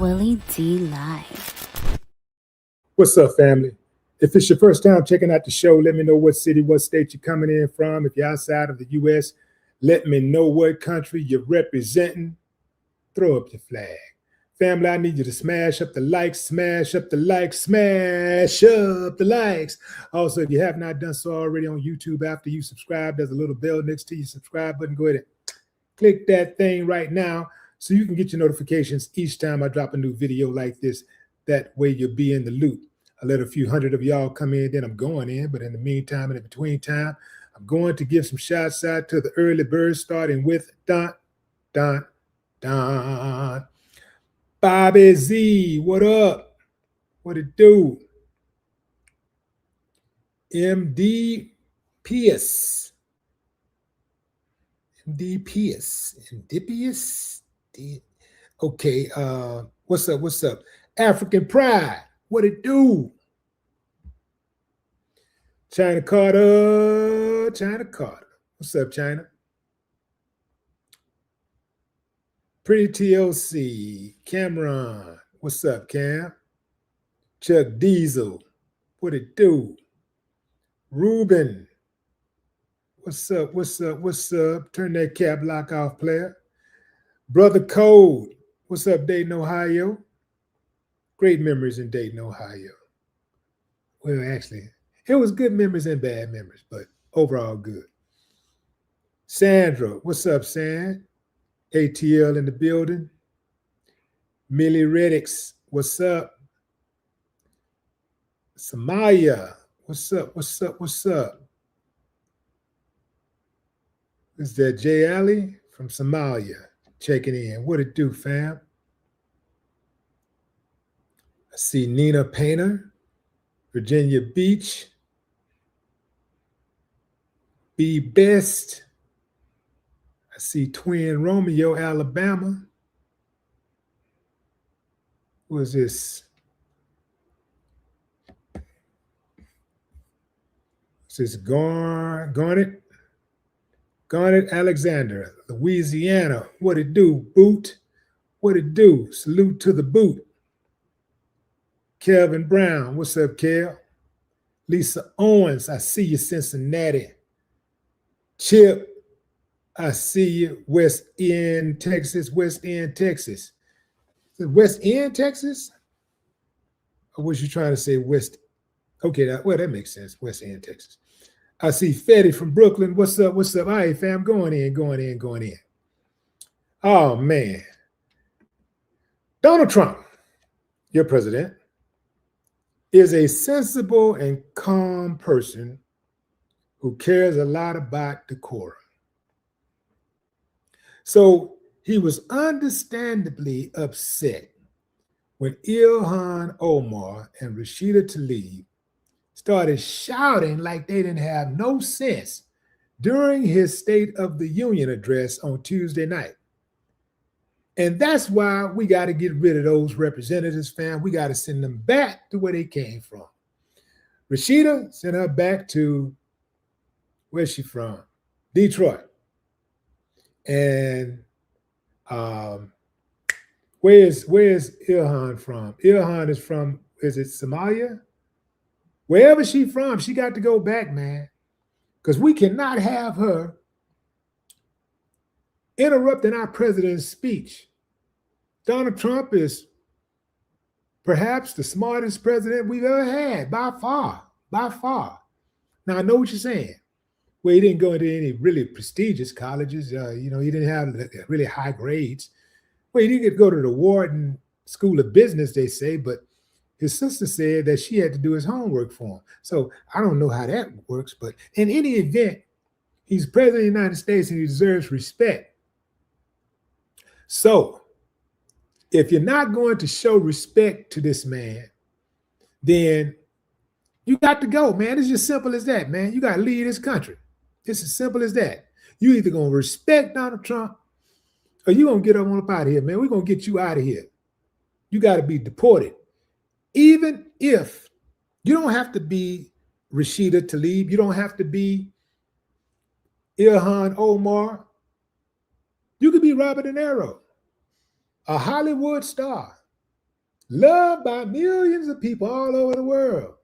Willie D Live. What's up, family? If it's your first time checking out the show, let me know what city, what state you're coming in from. If you're outside of the U.S., let me know what country you're representing. Throw up your flag. Family, I need you to smash up the likes, smash up the likes, smash up the likes. Also, if you have not done so already on YouTube, after you subscribe, there's a little bell next to your subscribe button. Go ahead and click that thing right now so you can get your notifications each time I drop a new video like this. That way you'll be in the loop. I let a few hundred of y'all come in, then I'm going in. But in the meantime, and in between time, I'm going to give some shots out to the early birds, starting with Don. Bobby Z, what up? What it do? MD Pierce. Okay, what's up? African Pride, what it do? China Carter. What's up, China? Pretty TLC, Cameron, what's up, Cam? Chuck Diesel, what it do? Ruben, what's up? Turn that cap lock off, player. Brother Code, what's up, Dayton, Ohio? Great memories in Dayton, Ohio. Well, actually, it was good memories and bad memories, but overall good. Sandra, what's up, Sand? ATL in the building. Millie Reddix, what's up? Samaya, what's up? Is that Jay Ali from Somalia checking in? What it do, fam? I see Nina Painter, Virginia Beach. Be Best. I see Twin Romeo, Alabama. Who is this? Is this Garnet Alexander, Louisiana. What it do, Boot? What it do? Salute to the boot. Kelvin Brown, what's up, Kel? Lisa Owens, I see you, Cincinnati. Chip, I see you, West End, Texas. Is it West End, Texas? Or was you trying to say West? Okay, that makes sense. West End, Texas. I see Fetty from Brooklyn. What's up? All right, fam, going in. Oh, man. Donald Trump, your president, is a sensible and calm person who cares a lot about decorum. So he was understandably upset when Ilhan Omar and Rashida Tlaib started shouting like they didn't have no sense during his State of the Union address on Tuesday night. And that's why we got to get rid of those representatives, fam. We got to send them back to where they came from. Rashida sent her back to, where's she from? Detroit. And where's Ilhan from? Ilhan is from, is it Somalia? Wherever she's from, she got to go back, man. Because we cannot have her interrupting our president's speech. Donald Trump is perhaps the smartest president we've ever had, by far. Now, I know what you're saying. Well, he didn't go into any really prestigious colleges. He didn't have really high grades. Well, he didn't go to the Wharton School of Business, they say, but his sister said that she had to do his homework for him. So I don't know how that works, but in any event, he's president of the United States and he deserves respect. So if you're not going to show respect to this man, then you got to go, man. It's just simple as that, man. You got to leave this country. It's as simple as that. You either going to respect Donald Trump or you going to get up out of here, man. We're going to get you out of here. You got to be deported. Even if you don't have to be Rashida Tlaib, you don't have to be Ilhan Omar. You could be Robert De Niro, a Hollywood star. loved by millions of people all over the world.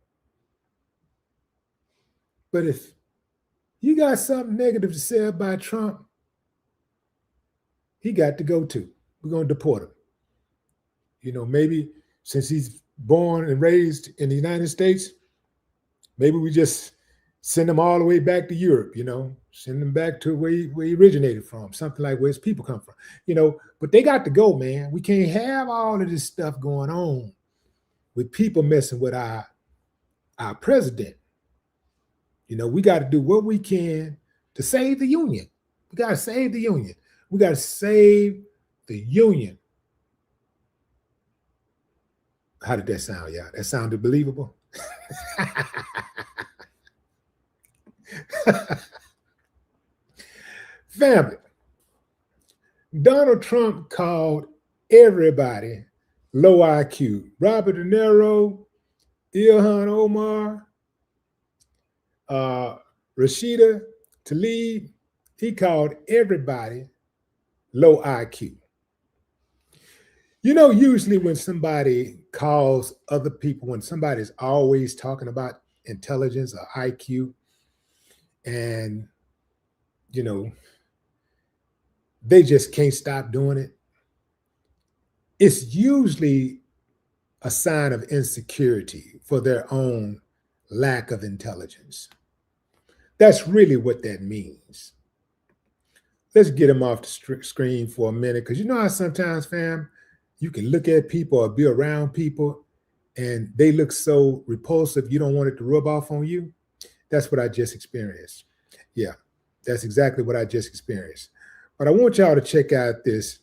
But if you got something negative to say about Trump, he got to go too. We're going to deport him. You know, maybe since he's born and raised in the United States, maybe we just send him all the way back to Europe, you know, send him back to where he originated from, something like where his people come from, you know, but they got to go, man. We can't have all of this stuff going on with people messing with our president. You know, we got to do what we can to save the union. We got to save the union. We got to save the union. How did that sound, y'all? That sounded believable? Family, Donald Trump called everybody low IQ. Robert De Niro, Ilhan Omar, Rashida Tlaib, he called everybody low IQ. You know, usually when somebody calls other people, when somebody's always talking about intelligence or IQ, and, you know, they just can't stop doing it, it's usually a sign of insecurity for their own lack of intelligence. That's really what that means. Let's get them off the screen for a minute, because you know how sometimes, fam, you can look at people or be around people and they look so repulsive, you don't want it to rub off on you. That's what I just experienced. Yeah, that's exactly what I just experienced. But I want y'all to check out this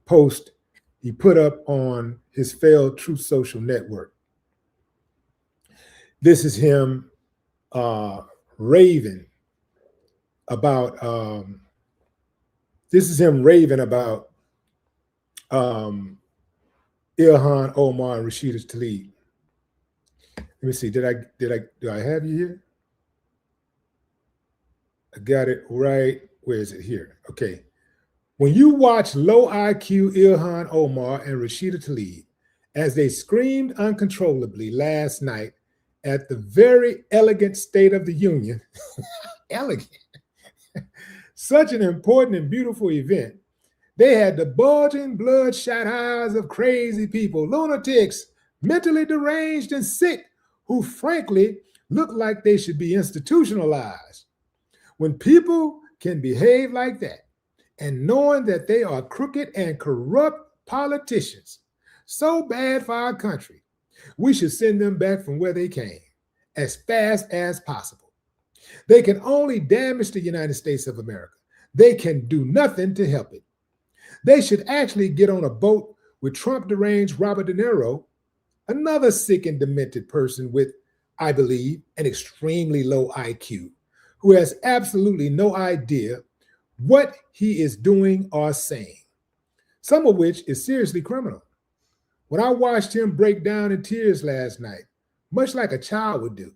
post he put up on his failed Truth Social network. This is him raving about Ilhan Omar and Rashida Tlaib. Let me see. Do I have you here? I got it right. Where is it here? Okay. When you watch low IQ Ilhan Omar and Rashida Tlaib as they screamed uncontrollably last night at the very elegant State of the Union, elegant, such an important and beautiful event, they had the bulging, bloodshot eyes of crazy people, lunatics, mentally deranged and sick, who frankly look like they should be institutionalized. When people can behave like that, and knowing that they are crooked and corrupt politicians, so bad for our country, we should send them back from where they came as fast as possible. They can only damage the United States of America. They can do nothing to help it. They should actually get on a boat with Trump deranged Robert De Niro, another sick and demented person with, I believe, an extremely low IQ, who has absolutely no idea what he is doing or saying, some of which is seriously criminal. When I watched him break down in tears last night, much like a child would do,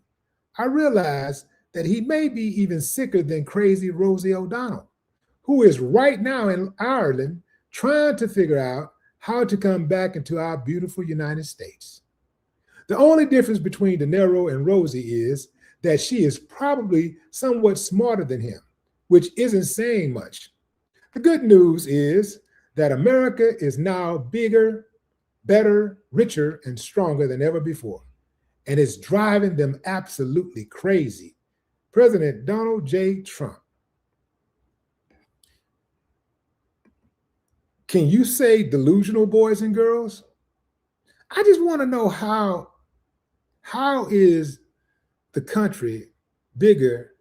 I realized that he may be even sicker than crazy Rosie O'Donnell, who is right now in Ireland trying to figure out how to come back into our beautiful United States. The only difference between De Niro and Rosie is that she is probably somewhat smarter than him, which isn't saying much. The good news is that America is now bigger, better, richer, and stronger than ever before, and it's driving them absolutely crazy. President Donald J. Trump. Can you say delusional, boys and girls? I just want to know how is the country bigger,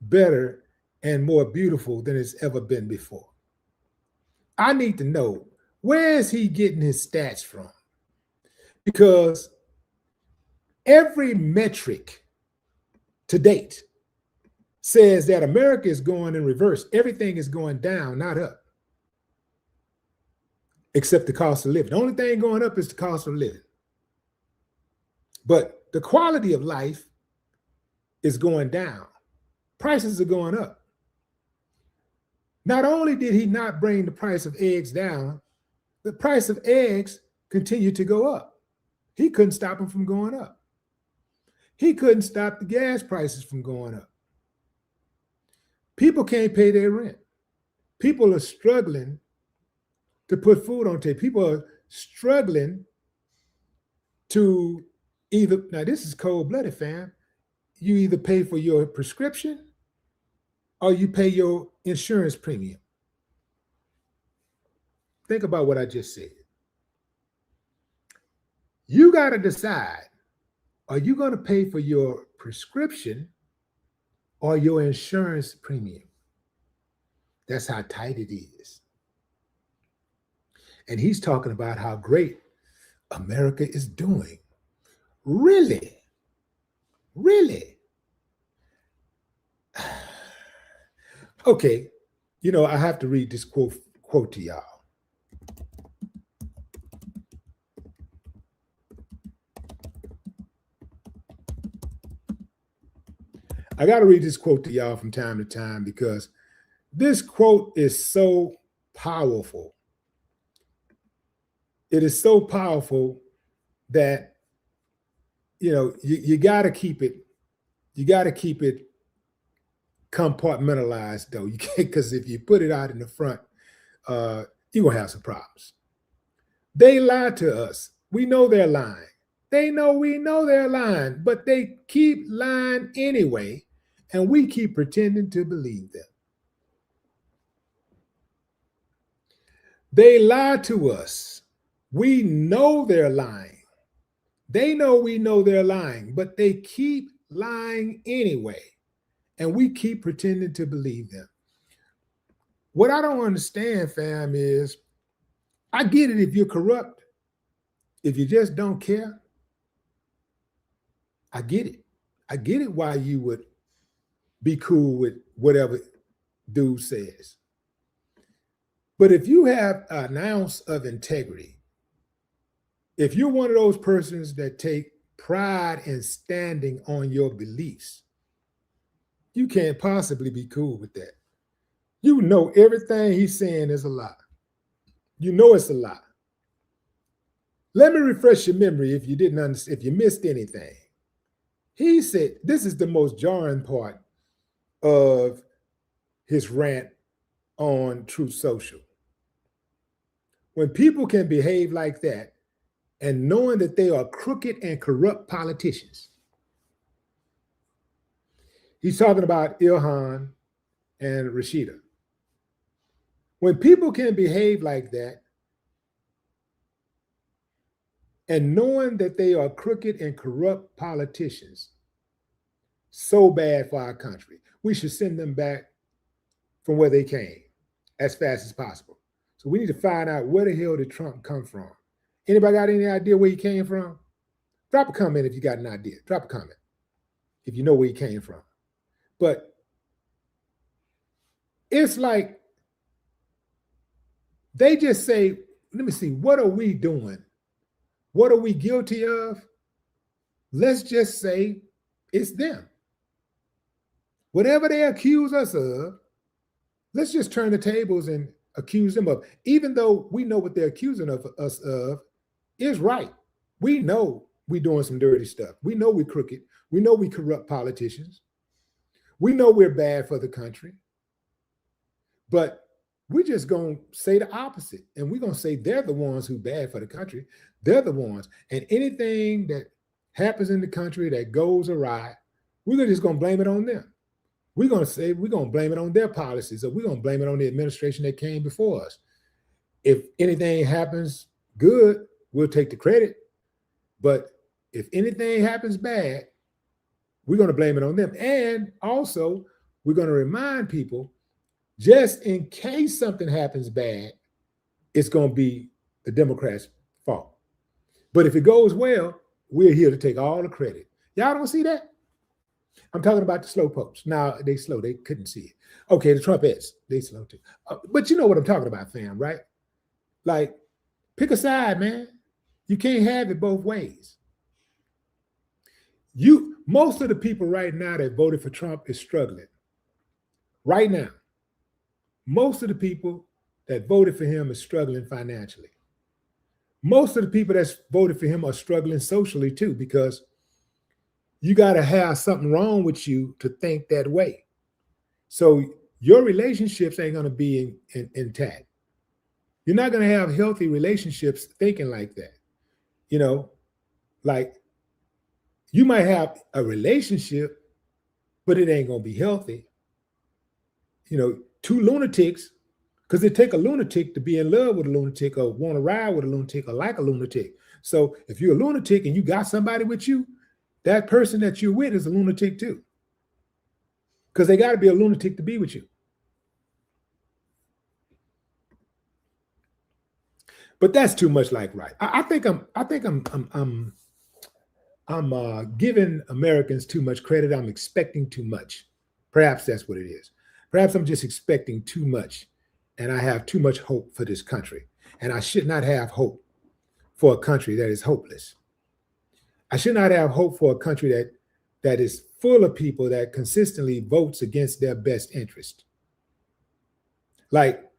better, and more beautiful than it's ever been before? I need to know, where is he getting his stats from? Because every metric to date says that America is going in reverse. Everything is going down, not up, except the cost of living. The only thing going up is the cost of living. But the quality of life is going down. Prices are going up. Not only did he not bring the price of eggs down, the price of eggs continued to go up. He couldn't stop them from going up. He couldn't stop the gas prices from going up. People can't pay their rent. People are struggling to put food on the table. People are struggling to either, now this is cold-blooded, fam. You either pay for your prescription or you pay your insurance premium. Think about what I just said. You got to decide, are you going to pay for your prescription or your insurance premium? That's how tight it is. And he's talking about how great America is doing. Really? Really? Okay, I have to read this quote to y'all. I got to read this quote to y'all from time to time because this quote is so powerful. It is so powerful that, you got to keep it. You got to keep it compartmentalized, though. You can't, because if you put it out in the front, you're going to have some problems. They lie to us. We know they're lying. They know we know they're lying, but they keep lying anyway, and we keep pretending to believe them. They lie to us. We know they're lying. They know we know they're lying, but they keep lying anyway, and we keep pretending to believe them. What I don't understand, fam, is I get it if you're corrupt, if you just don't care. I get it. I get it why you would be cool with whatever dude says. But if you have an ounce of integrity, if you're one of those persons that take pride in standing on your beliefs, you can't possibly be cool with that. You know everything he's saying is a lie. You know it's a lie. Let me refresh your memory if you didn't understand, if you missed anything. He said, this is the most jarring part of his rant on Truth Social. When people can behave like that and knowing that they are crooked and corrupt politicians. He's talking about Ilhan and Rashida. When people can behave like that and knowing that they are crooked and corrupt politicians, so bad for our country, we should send them back from where they came as fast as possible. So we need to find out where the hell did Trump come from. Anybody got any idea where he came from? Drop a comment if you got an idea. Drop a comment if you know where he came from. But it's like they just say, let me see, what are we doing? What are we guilty of? Let's just say it's them. Whatever they accuse us of, let's just turn the tables and accuse them of, even though we know what they're accusing of us of is right. We know we're doing some dirty stuff. We know we're crooked. We know we corrupt politicians. We know we're bad for the country. But we're just going to say the opposite. And we're going to say they're the ones who bad for the country. They're the ones. And anything that happens in the country that goes awry, we're just going to blame it on them. We're going to say we're going to blame it on their policies, or we're going to blame it on the administration that came before us. If anything happens good, we'll take the credit. But if anything happens bad, we're going to blame it on them. And also, we're going to remind people, just in case something happens bad, it's going to be the Democrats' fault. But if it goes well, we're here to take all the credit. Y'all don't see that? I'm talking about the slow pokes. Now, they slow. They couldn't see it. Okay, the Trumpettes, they slow too. But you know what I'm talking about, fam, right? Like, pick a side, man. You can't have it both ways. Most of the people right now that voted for Trump is struggling. Right now. Most of the people that voted for him is struggling financially. most of the people that's voted for him are struggling socially too, because you got to have something wrong with you to think that way. So your relationships ain't going to be intact. You're not going to have healthy relationships thinking like that. You know, like you might have a relationship, but it ain't going to be healthy. You know, two lunatics, because it take a lunatic to be in love with a lunatic or want to ride with a lunatic or like a lunatic. So if you're a lunatic and you got somebody with you, that person that you're with is a lunatic too. Because they got to be a lunatic to be with you. But that's too much like right. I think I'm giving Americans too much credit. I'm expecting too much. Perhaps that's what it is. Perhaps I'm just expecting too much, and I have too much hope for this country. And I should not have hope for a country that is hopeless. I should not have hope for a country that is full of people that consistently votes against their best interest. Like,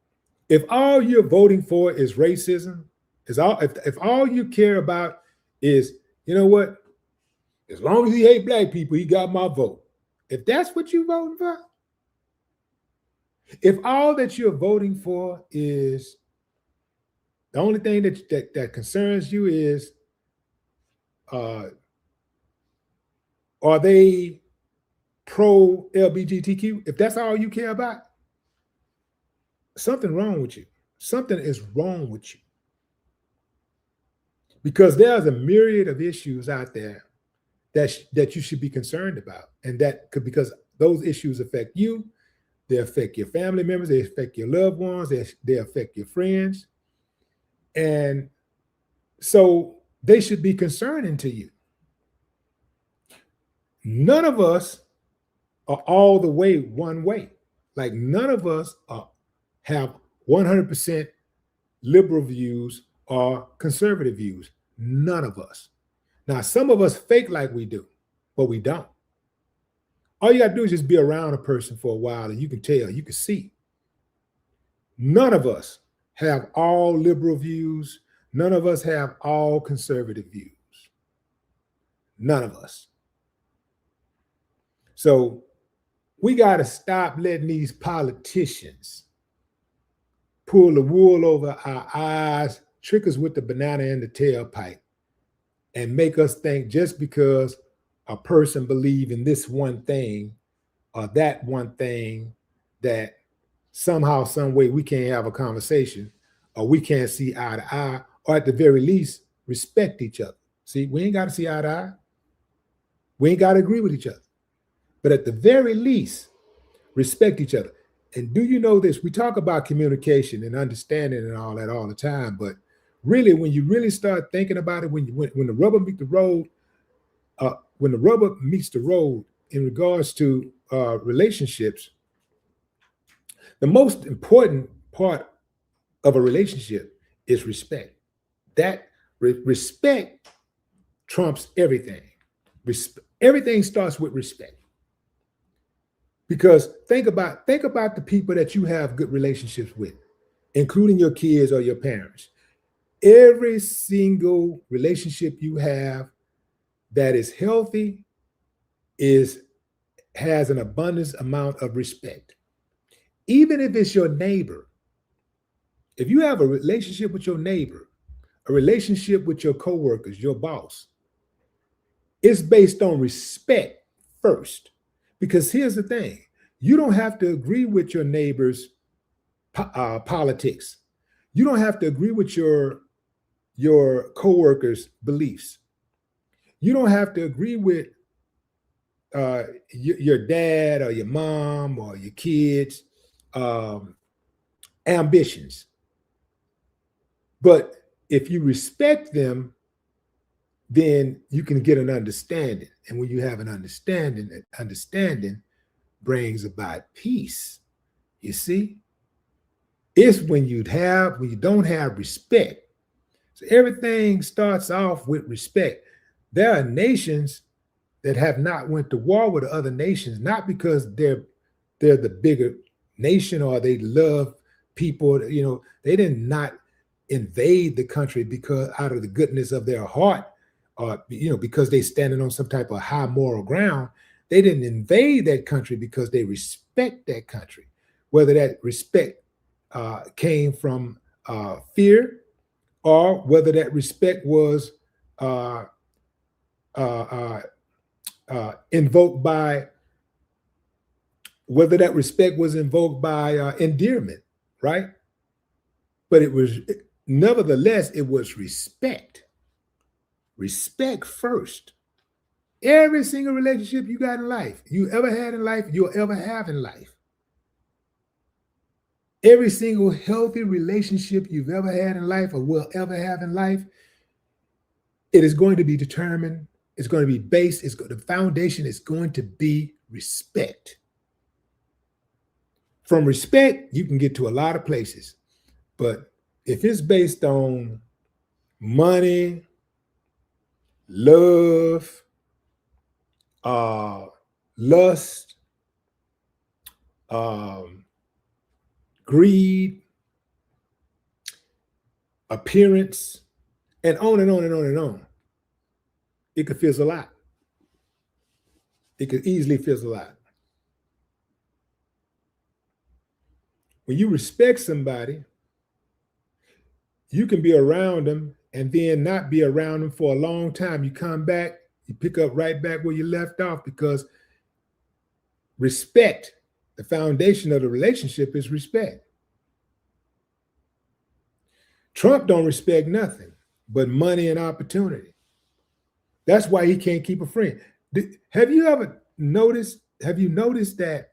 if all you're voting for is racism, if all you care about is, you know what, as long as he hate black people, he got my vote. If that's what you're voting for, if all that you're voting for is the only thing that concerns you is, are they pro LGBTQ? If that's all you care about, something wrong with you. Something is wrong with you. Because there's a myriad of issues out there that you should be concerned about. And that could, because those issues affect you, they affect your family members, they affect your loved ones, they affect your friends. And so they should be concerning to you. None of us are all the way one way. Like none of us have 100% liberal views or conservative views. None of us. Now, some of us fake like we do, but we don't. All you got to do is just be around a person for a while and you can tell, you can see. None of us have all liberal views. None of us have all conservative views. None of us. So we got to stop letting these politicians pull the wool over our eyes, trick us with the banana in the tailpipe, and make us think just because a person believes in this one thing or that one thing that somehow, some way we can't have a conversation or we can't see eye to eye, or at the very least, respect each other. See, we ain't got to see eye to eye. We ain't got to agree with each other. But at the very least, respect each other. And do you know this? We talk about communication and understanding and all that all the time, but really, when you really start thinking about it, when the rubber meets the road, in regards to relationships, the most important part of a relationship is respect. That respect trumps everything. Everything starts with respect. Because think about the people that you have good relationships with, including your kids or your parents. Every single relationship you have that is healthy has an abundance amount of respect. Even if it's your neighbor. If you have a relationship with your neighbor, a relationship with your coworkers, your boss, it's based on respect first. Because here's the thing, you don't have to agree with your neighbor's politics. You don't have to agree with your coworkers' beliefs. You don't have to agree with your dad or your mom or your kids' ambitions. But if you respect them, then you can get an understanding. And when you have an understanding brings about peace. You see? It's when you don't have respect. So everything starts off with respect. There are nations that have not went to war with other nations, not because they're the bigger nation or they love people. You know, they did not invade the country because out of the goodness of their heart, or because they standing on some type of high moral ground. They didn't invade that country because they respect that country, whether that respect came from fear, or whether that respect was invoked by endearment, right? But nevertheless, it was respect. Respect first. Every single relationship you got in life, you ever had in life, you'll ever have in life. Every single healthy relationship you've ever had in life or will ever have in life, it is going to be determined, it's going to be based, the foundation is going to be respect. From respect, you can get to a lot of places. But if it's based on money, love, lust, greed, appearance, and on and on and on and on, it could fizzle out. It could easily fizzle out. When you respect somebody, you can be around them and then not be around them for a long time. You come back, you pick up right back where you left off, because respect, the foundation of the relationship is respect. Trump don't respect nothing but money and opportunity. That's why he can't keep a friend. Have you noticed that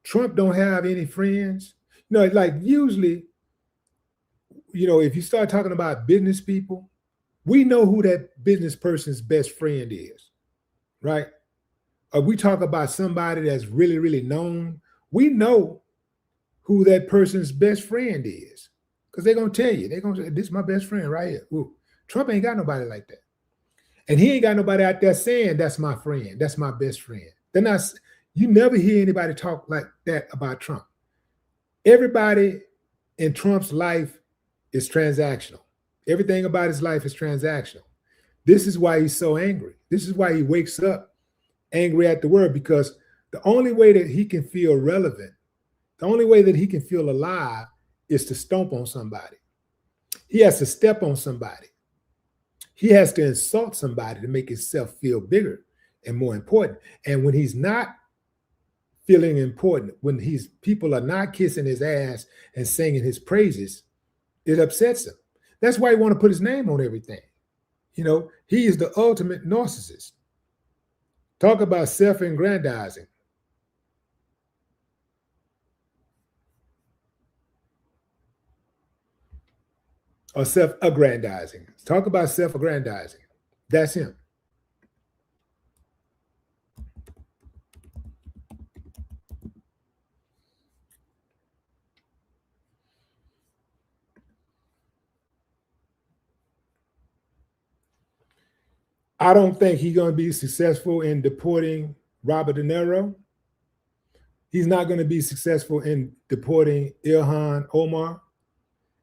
Trump don't have any friends? Like usually, if you start talking about business people, we know who that business person's best friend is, right? Or we talk about somebody that's really, really known, we know who that person's best friend is, because they're going to tell you, they're going to say, this is my best friend right here. Ooh, Trump ain't got nobody like that. And he ain't got nobody out there saying, that's my friend, that's my best friend. You never hear anybody talk like that about Trump. Everybody in Trump's life is transactional. Everything about his life is transactional. This is why he's so angry. This is why he wakes up angry at the world, because the only way that he can feel relevant, the only way that he can feel alive, is to stomp on somebody. He has to step on somebody. He has to insult somebody to make himself feel bigger and more important. And when he's not feeling important, when people are not kissing his ass and singing his praises, it upsets him. That's why he want to put his name on everything. He is the ultimate narcissist. Talk about self-aggrandizing. Or self-aggrandizing. Talk about self-aggrandizing. That's him. I don't think he's going to be successful in deporting Robert De Niro. He's not going to be successful in deporting Ilhan Omar.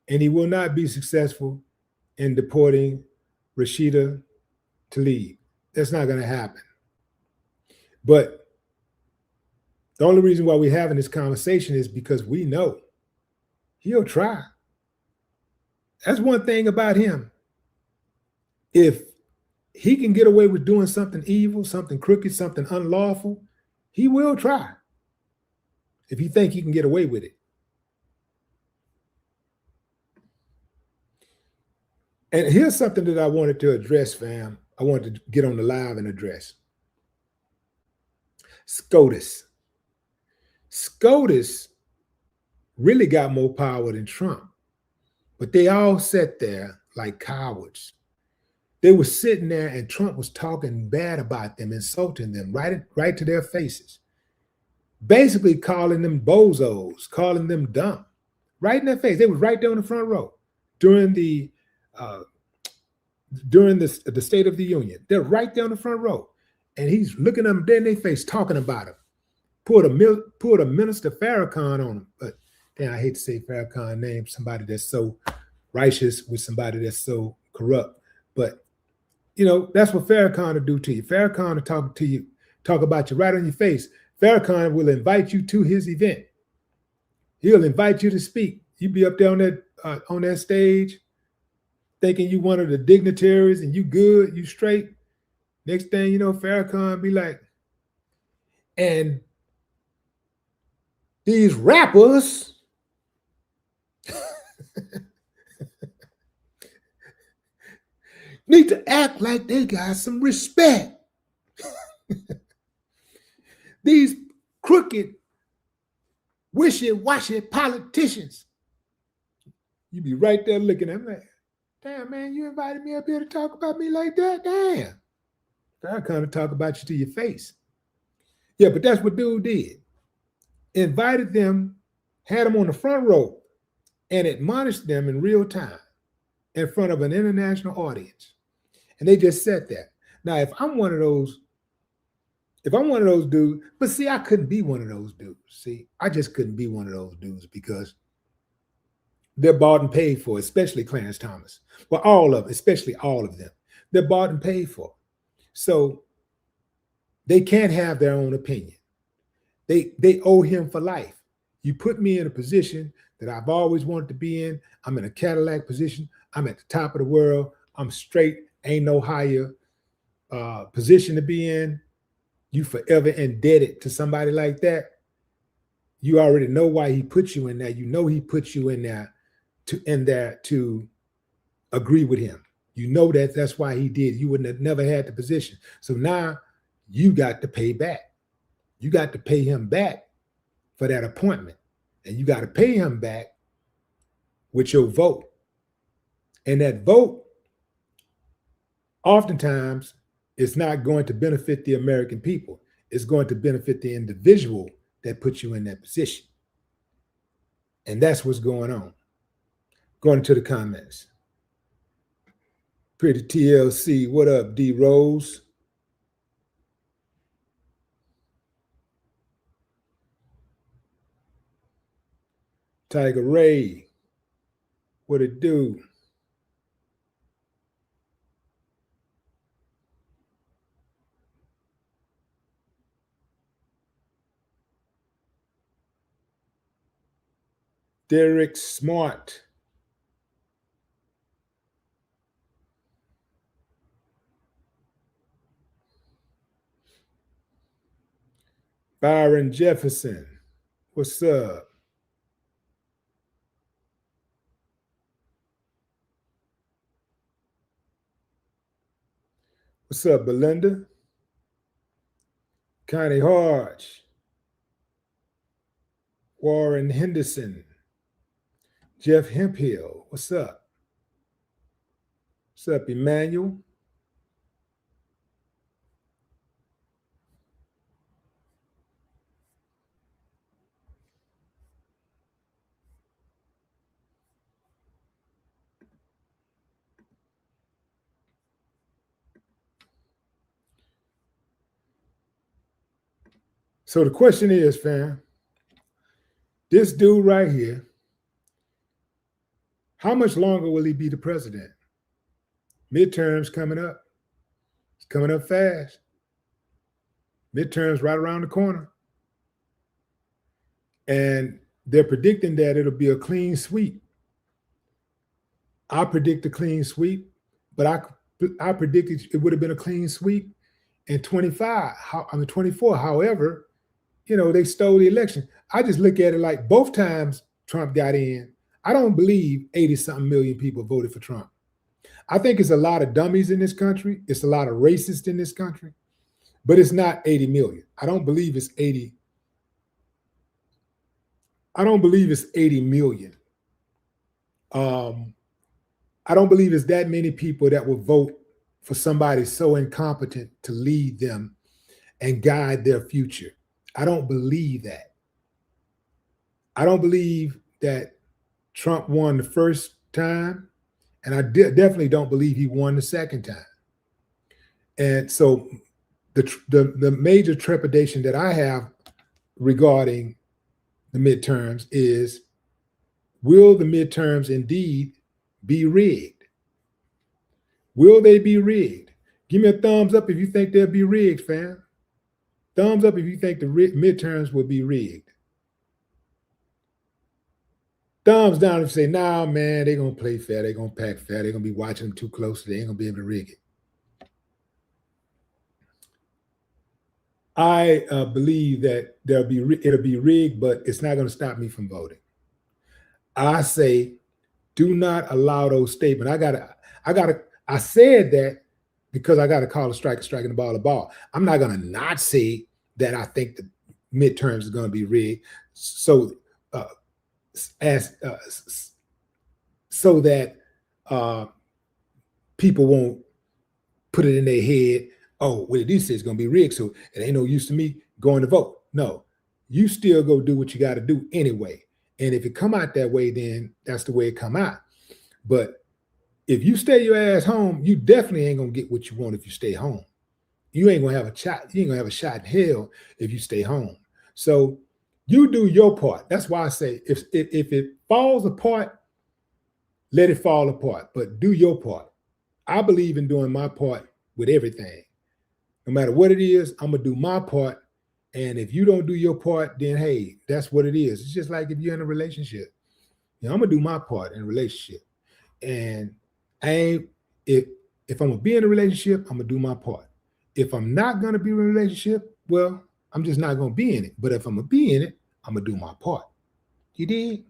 And he will not be successful in deporting Rashida Tlaib. That's not going to happen. But the only reason why we're having this conversation is because we know he'll try. That's one thing about him. If he can get away with doing something evil, something crooked, something unlawful, he will try. If he think he can get away with it. And here's something that I wanted to address, fam. I wanted to get on the live and address. SCOTUS. SCOTUS really got more power than Trump, but they all sat there like cowards. They were sitting there and Trump was talking bad about them, insulting them right to their faces, basically calling them bozos, calling them dumb, right in their face. They were right there on the front row during the State of the Union. They're right there on the front row, and he's looking them dead in their face, talking about them. Pulled a Minister Farrakhan on him, but damn, I hate to say Farrakhan name, somebody that's so righteous with somebody that's so corrupt. But that's what Farrakhan will do to you. Farrakhan will talk to you, talk about you right on your face. Farrakhan will invite you to his event. He'll invite you to speak. You be up there on that stage, thinking you one of the dignitaries and you good, you straight. Next thing you know, Farrakhan be like, and these rappers need to act like they got some respect. These crooked, wishy-washy politicians. You be right there looking at me like, damn, man, you invited me up here to talk about me like that? Damn. I kind of talk about you to your face. Yeah, but that's what dude did. Invited them, had them on the front row, and admonished them in real time in front of an international audience. And they just sat there. Now, if I'm one of those dudes, but see, I couldn't be one of those dudes. See, I just couldn't be one of those dudes because they're bought and paid for, especially Clarence Thomas. Well, all of them, especially all of them. They're bought and paid for. So they can't have their own opinion. They owe him for life. You put me in a position that I've always wanted to be in. I'm in a Cadillac position. I'm at the top of the world. I'm straight. Ain't no higher position to be in. You forever indebted to somebody like that. You already know why he put you in there. You know he put you in there to agree with him. You know that's why he did. You wouldn't have never had the position. So now you got to pay back. You got to pay him back for that appointment. And you got to pay him back with your vote. And that vote, oftentimes, it's not going to benefit the American people. It's going to benefit the individual that put you in that position. And that's what's going on. Going to the comments. Pretty TLC, what up, D Rose? Tiger Ray, what it do? Derek Smart. Byron Jefferson, what's up? What's up, Belinda? Connie Hodge. Warren Henderson. Jeff Hemphill, what's up? What's up, Emmanuel? So the question is, fam, this dude right here, how much longer will he be the president? Midterms coming up. It's coming up fast. Midterms right around the corner. And they're predicting that it'll be a clean sweep. I predict a clean sweep, but I predicted it would have been a clean sweep in 24. However, they stole the election. I just look at it like both times Trump got in, I don't believe 80-something million people voted for Trump. I think it's a lot of dummies in this country. It's a lot of racists in this country, but it's not 80 million. I don't believe it's 80. I don't believe it's 80 million. I don't believe it's that many people that will vote for somebody so incompetent to lead them and guide their future. I don't believe that. I don't believe that Trump won the first time, and I definitely don't believe he won the second time. And so the major trepidation that I have regarding the midterms is, will the midterms indeed be rigged? Will they be rigged? Give me a thumbs up if you think they'll be rigged, fam. Thumbs up if you think the midterms will be rigged. Thumbs down if you say, nah, man, they're going to play fair. They're going to pack fair. They're going to be watching them too closely. They ain't going to be able to rig it. I believe that it'll be rigged, but it's not going to stop me from voting. I say, do not allow those statements. I said that because I got to call a strike, striking the ball, a ball. I'm not going to not say that I think the midterms is going to be rigged. So so that people won't put it in their head, oh, well, this is going to be rigged, so it ain't no use to me going to vote. No, you still go do what you got to do anyway. And if it come out that way, then that's the way it come out. But if you stay your ass home, you definitely ain't going to get what you want if you stay home. You ain't going to have a shot. You ain't going to have a shot in hell if you stay home. So you do your part. That's why I say if it falls apart, let it fall apart, but do your part. I believe in doing my part with everything. No matter what it is, I'm going to do my part. And if you don't do your part, then hey, that's what it is. It's just like if you're in a relationship. You know, I'm going to do my part in a relationship. And if I'm going to be in a relationship, I'm going to do my part. If I'm not going to be in a relationship, well, I'm just not going to be in it. But if I'm going to be in it, I'm going to do my part. You dig?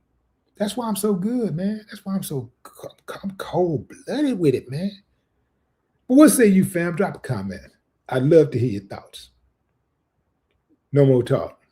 That's why I'm so good, man. That's why I'm cold-blooded with it, man. But what say you, fam? Drop a comment. I'd love to hear your thoughts. No more talk.